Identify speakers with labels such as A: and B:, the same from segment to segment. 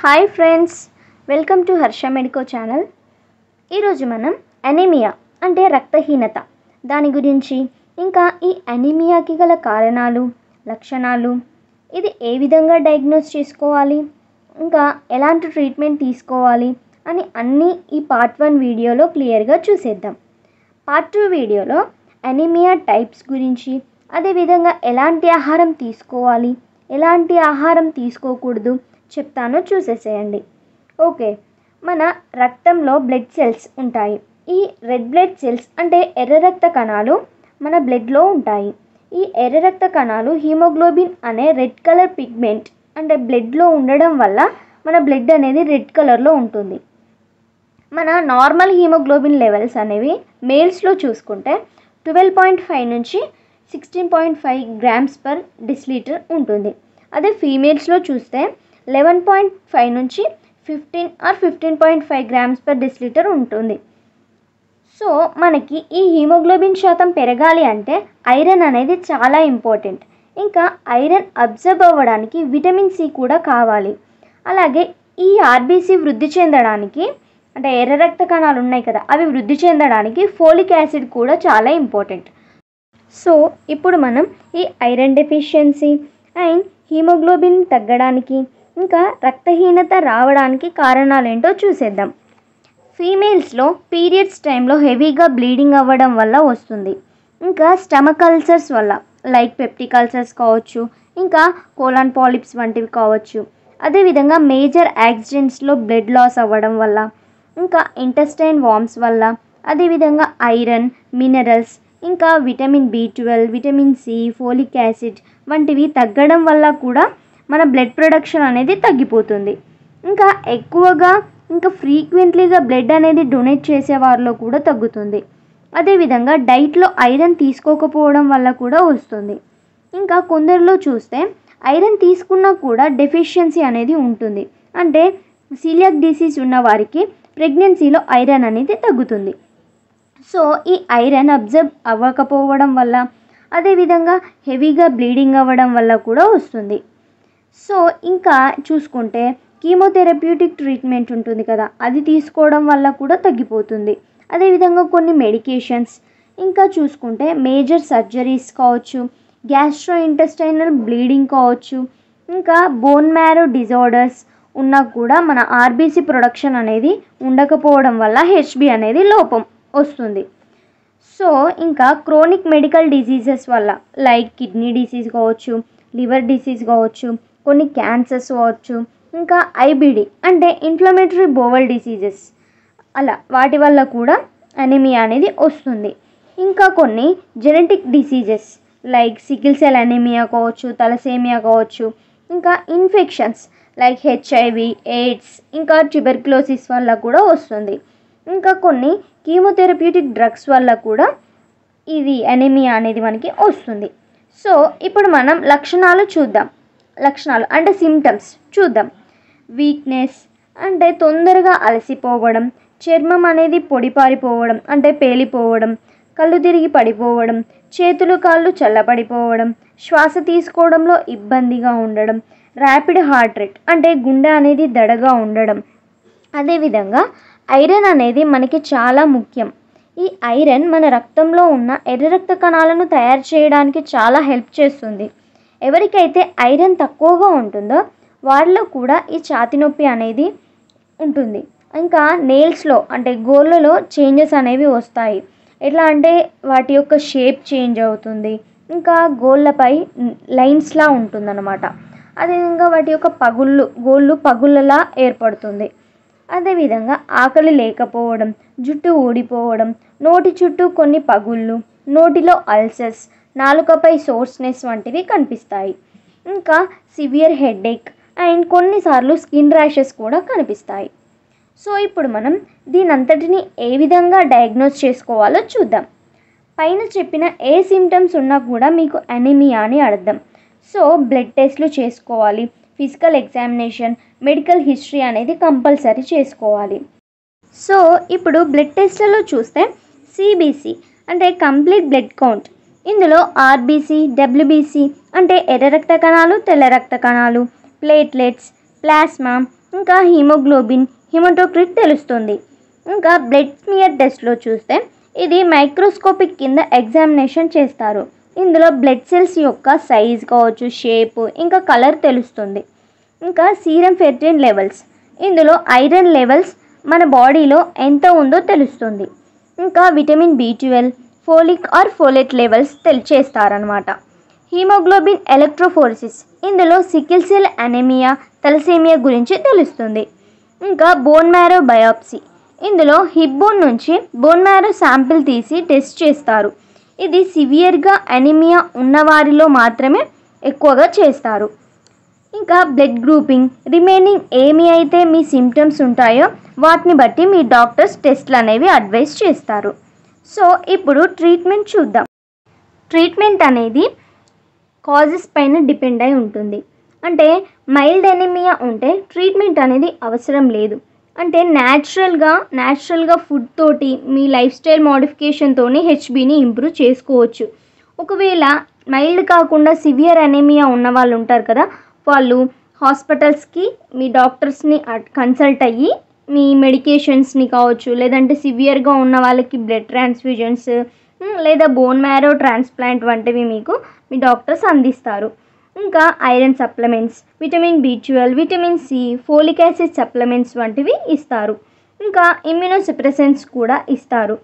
A: Hi friends, welcome to Harsha medico channel. ఈరోజు మనం anaemia అంటే రక్తహీనత దాని గురించి, ఇంకా ఈ అనీమియాకి గల కారణాలు, లక్షణాలు, ఇది ఏ విధంగా డయాగ్నోస్ చేసుకోవాలి, ఇంకా ఎలాంటి ట్రీట్మెంట్ తీసుకోవాలి అని అన్నీ ఈ పార్ట్ 1 వీడియోలో క్లియర్గా చూసేద్దాం. పార్ట్ 2 వీడియోలో అనీమియా టైప్స్ గురించి, అదేవిధంగా ఎలాంటి ఆహారం తీసుకోవాలి, ఎలాంటి ఆహారం తీసుకోకూడదు చెప్తాను, చూసేసేయండి. ఓకే, మన రక్తంలో బ్లడ్ సెల్స్ ఉంటాయి. ఈ రెడ్ బ్లడ్ సెల్స్ అంటే ఎర్ర రక్త కణాలు మన బ్లడ్లో ఉంటాయి. ఈ ఎర్ర రక్త కణాలు హీమోగ్లోబిన్ అనే రెడ్ కలర్ పిగ్మెంట్ అంటే బ్లడ్లో ఉండడం వల్ల మన బ్లడ్ అనేది రెడ్ కలర్లో ఉంటుంది. మన నార్మల్ హీమోగ్లోబిన్ లెవెల్స్ అనేవి మేల్స్లో చూసుకుంటే 12.5 నుంచి 16.5 గ్రామ్స్ పర్ డెసిలీటర్ ఉంటుంది. అదే ఫీమేల్స్లో చూస్తే 11.5 నుంచి 15.5 గ్రామ్స్ పర్ డెసిలీటర్ ఉంటుంది. సో మనకి ఈ హీమోగ్లోబిన్ శాతం పెరగాలి అంటే ఐరన్ అనేది చాలా ఇంపార్టెంట్. ఇంకా ఐరన్ అబ్జర్బ్ అవ్వడానికి విటమిన్ సి కూడా కావాలి. అలాగే ఈ ఆర్బీసీ వృద్ధి చెందడానికి అంటే ఎర్ర రక్త కణాలు ఉన్నాయి కదా, అవి వృద్ధి చెందడానికి ఫోలిక్ యాసిడ్ కూడా చాలా ఇంపార్టెంట్. సో ఇప్పుడు మనం ఈ ఐరన్ డెఫిషియన్సీ అండ్ హీమోగ్లోబిన్ తగ్గడానికి, ఇంకా రక్తహీనత రావడానికి కారణాలేంటో చూసేద్దాం. ఫీమేల్స్లో పీరియడ్స్ టైంలో హెవీగా బ్లీడింగ్ అవ్వడం వల్ల వస్తుంది. ఇంకా స్టమక్ అల్సర్స్ వల్ల, లైక్ పెప్టిక్ అల్సర్స్ కావచ్చు, ఇంకా కోలాన్ పాలిప్స్ వంటివి కావచ్చు. అదేవిధంగా మేజర్ యాక్సిడెంట్స్లో బ్లడ్ లాస్ అవ్వడం వల్ల, ఇంకా ఇంటెస్టైన్ వామ్స్ వల్ల, అదేవిధంగా ఐరన్, మినరల్స్, ఇంకా vitamin B12, vitamin C, folic acid వంటివి తగ్గడం వల్ల కూడా మన బ్లడ్ ప్రొడక్షన్ అనేది తగ్గిపోతుంది. ఇంకా ఎక్కువగా ఇంకా ఫ్రీక్వెంట్లీగా బ్లడ్ అనేది డొనేట్ చేసే వారిలో కూడా తగ్గుతుంది. అదేవిధంగా డైట్లో ఐరన్ తీసుకోకపోవడం వల్ల కూడా వస్తుంది. ఇంకా కొందరిలో చూస్తే ఐరన్ తీసుకున్నా కూడా డెఫిషియన్సీ అనేది ఉంటుంది. అంటే సీలియాక్ డిసీజ్ ఉన్న వారికి ప్రెగ్నెన్సీలో ఐరన్ అనేది తగ్గుతుంది. సో ఈ ఐరన్ అబ్జర్బ్ అవ్వకపోవడం వల్ల, అదేవిధంగా హెవీగా బ్లీడింగ్ అవ్వడం వల్ల కూడా వస్తుంది. సో ఇంకా చూసుకుంటే కీమోథెరప్యూటిక్ ట్రీట్మెంట్ ఉంటుంది కదా, అది తీసుకోవడం వల్ల కూడా తగ్గిపోతుంది. అదేవిధంగా కొన్ని మెడికేషన్స్, ఇంకా చూసుకుంటే మేజర్ సర్జరీస్ కావచ్చు, గ్యాస్ట్రో ఇంటెస్టైనల్ బ్లీడింగ్ కావచ్చు, ఇంకా బోన్ మ్యారో డిజార్డర్స్ ఉన్నా కూడా మన ఆర్బీసీ ప్రొడక్షన్ అనేది ఉండకపోవడం వల్ల హెచ్బి అనేది లోపం వస్తుంది. సో ఇంకా క్రోనిక్ మెడికల్ డిసీజెస్ వల్ల, లైక్ కిడ్నీ డిసీజ్ కావచ్చు, లివర్ డిసీజ్ కావచ్చు, కొన్ని క్యాన్సర్స్ కావచ్చు, ఇంకా ఐబిడి అంటే ఇన్ఫ్లమేటరీ బోవల్ డిసీజెస్, అలా వాటి వల్ల కూడా అనీమియా అనేది వస్తుంది. ఇంకా కొన్ని genetic diseases like sickle cell anaemia కావచ్చు, తలసేమియా కావచ్చు, ఇంకా ఇన్ఫెక్షన్స్ లైక్ HIV, ఎయిడ్స్, ఇంకా ట్యూబెర్క్యులోసిస్ వల్ల కూడా వస్తుంది. ఇంకా కొన్ని కీమోథెరప్యూటిక్ డ్రగ్స్ వల్ల కూడా ఇది అనీమియా అనేది మనకి వస్తుంది. సో ఇప్పుడు మనం లక్షణాలు చూద్దాం. లక్షణాలు అంటే సిమ్టమ్స్ చూద్దాం. వీక్నెస్ అంటే తొందరగా అలసిపోవడం, చర్మం అనేది పొడిపారిపోవడం అంటే పేలిపోవడం, కళ్ళు తిరిగి పడిపోవడం, చేతులు కాళ్ళు చల్లబడిపోవడం, శ్వాస తీసుకోవడంలో ఇబ్బందిగా ఉండడం, ర్యాపిడ్ హార్ట్ రేట్ అంటే గుండె అనేది దడగా ఉండడం. అదేవిధంగా ఐరన్ అనేది మనకి చాలా ముఖ్యం. ఈ ఐరన్ మన రక్తంలో ఉన్న ఎర్ర రక్త కణాలను తయారు చేయడానికి చాలా హెల్ప్ చేస్తుంది. ఎవరికైతే ఐరన్ తక్కువగా ఉంటుందో వారిలో కూడా ఈ ఛాతీ నొప్పి అనేది ఉంటుంది. ఇంకా నెయిల్స్లో అంటే గోళ్ళలో చేంజెస్ అనేవి వస్తాయి. ఎట్లా అంటే వాటి యొక్క షేప్ చేంజ్ అవుతుంది. ఇంకా గోళ్ళపై లైన్స్లా ఉంటుందన్నమాట. అదేవిధంగా వాటి యొక్క గోళ్ళు పగుళ్ళలా ఏర్పడుతుంది. అదేవిధంగా ఆకలి లేకపోవడం, జుట్టు ఊడిపోవడం, నోటి చుట్టూ కొన్ని పగుళ్ళు, నోటిలో అల్సర్స్, నాలుకపై సోర్స్నెస్ వంటివి కనిపిస్తాయి. ఇంకా సివియర్ హెడేక్ అండ్ కొన్నిసార్లు స్కిన్ ర్యాషెస్ కూడా కనిపిస్తాయి. సో ఇప్పుడు మనం దీనంతటిని ఏ విధంగా డయాగ్నోస్ చేసుకోవాలో చూద్దాం. పైన చెప్పిన ఏ సిమ్టమ్స్ ఉన్నా కూడా మీకు అనీమియా అని అర్థం. సో బ్లడ్ టెస్ట్లు చేసుకోవాలి, ఫిజికల్ ఎగ్జామినేషన్, మెడికల్ హిస్టరీ అనేది కంపల్సరీ చేసుకోవాలి. సో ఇప్పుడు బ్లడ్ టెస్ట్లలో చూస్తే సిబిసి అంటే కంప్లీట్ బ్లడ్ కౌంట్, ఇందులో ఆర్బీసీ, డబ్ల్యూబీసీ అంటే ఎర్ర రక్త కణాలు, తెల్ల రక్త కణాలు, ప్లేట్లెట్స్, ప్లాస్మా, ఇంకా హీమోగ్లోబిన్, హిమటోక్రిట్ తెలుస్తుంది. ఇంకా బ్లడ్ స్మియర్ టెస్ట్లో చూస్తే ఇది మైక్రోస్కోపిక్ కింద ఎగ్జామినేషన్ చేస్తారు. ఇందులో బ్లడ్ సెల్స్ యొక్క సైజ్ కావచ్చు, షేప్, ఇంకా కలర్ తెలుస్తుంది. ఇంకా సీరం ఫెర్రిటిన్ లెవెల్స్, ఇందులో ఐరన్ లెవెల్స్ మన బాడీలో ఎంత ఉందో తెలుస్తుంది. ఇంకా vitamin B12, folic or folate levels చేస్తారనమాట. హీమోగ్లోబిన్ ఎలక్ట్రోఫోరెసిస్, ఇందులో సికిల్ సెల్ అనీమియా, తలసేమియా గురించి తెలుస్తుంది. ఇంకా బోన్ మ్యారో బయాప్సీ, ఇందులో హిప్ బోన్ నుంచి బోన్ మ్యారో శాంపిల్ తీసి టెస్ట్ చేస్తారు. ఇది సివియర్గా అనీమియా ఉన్నవారిలో మాత్రమే ఎక్కువగా చేస్తారు. ఇంకా బ్లడ్ గ్రూపింగ్, రిమైనింగ్ ఏమి అయితే మీ సిమ్టమ్స్ ఉంటాయో వాటిని బట్టి మీ డాక్టర్స్ టెస్ట్లు అనేవి అడ్వైస్ చేస్తారు. సో ఇప్పుడు ట్రీట్మెంట్ చూద్దాం. ట్రీట్మెంట్ అనేది కాజెస్ పైన డిపెండ్ అయి ఉంటుంది. అంటే మైల్డ్ ఎనీమియా ఉంటే ట్రీట్మెంట్ అనేది అవసరం లేదు. అంటే న్యాచురల్గా ఫుడ్ తోటి మీ లైఫ్ స్టైల్ మోడిఫికేషన్తోని హెచ్బీని ఇంప్రూవ్ చేసుకోవచ్చు. ఒకవేళ మైల్డ్ కాకుండా సివియర్ అనీమియా ఉన్న వాళ్ళు ఉంటారు కదా, వాళ్ళు హాస్పిటల్స్కి మీ డాక్టర్స్ని కన్సల్ట్ అయ్యి మీ మెడికేషన్స్ని కావచ్చు, లేదంటే సివియర్గా ఉన్న వాళ్ళకి బ్లడ్ ట్రాన్స్ఫ్యూజన్స్ లేదా బోన్ మ్యారో ట్రాన్స్ప్లాంట్ వంటివి మీకు మీ డాక్టర్స్ అందిస్తారు. ఇంకా iron supplements, vitamin B12, vitamin C, folic acid supplements వంటివి ఇస్తారు. ఇంకా ఇమ్యూనోసప్రెసెంట్స్ కూడా ఇస్తారు.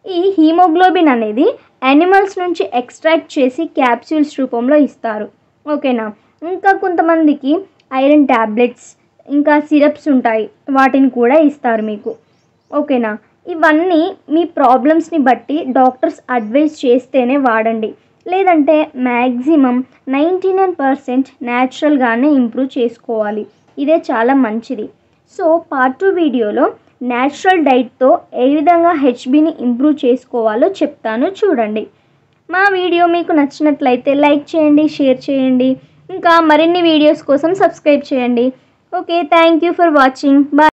A: ఈ హీమోగ్లోబిన్ అనేది యానిమల్స్ నుంచి ఎక్స్ట్రాక్ట్ చేసి క్యాప్సూల్స్ రూపంలో ఇస్తారు. ఓకేనా. ఇంకా కొంతమందికి ఐరన్ ట్యాబ్లెట్స్, ఇంకా సిరప్స్ ఉంటాయి, వాటిని కూడా ఇస్తారు మీకు. ఓకేనా. ఇవన్నీ మీ ప్రాబ్లమ్స్ని బట్టి డాక్టర్స్ అడ్వైస్ చేస్తేనే వాడండి. లేదంటే మ్యాక్సిమం 99% న్యాచురల్గానే ఇంప్రూవ్ చేసుకోవాలి. ఇదే చాలా మంచిది. సో పార్ట్ 2 వీడియోలో న్యాచురల్ డైట్తో ఏ విధంగా హెచ్బీని ఇంప్రూవ్ చేసుకోవాలో చెప్తాను, చూడండి. మా వీడియో మీకు నచ్చినట్లయితే లైక్ చేయండి, షేర్ చేయండి. ఇంకా మరిన్ని వీడియోస్ కోసం సబ్స్క్రైబ్ చేయండి. Okay, thank you for watching. Bye.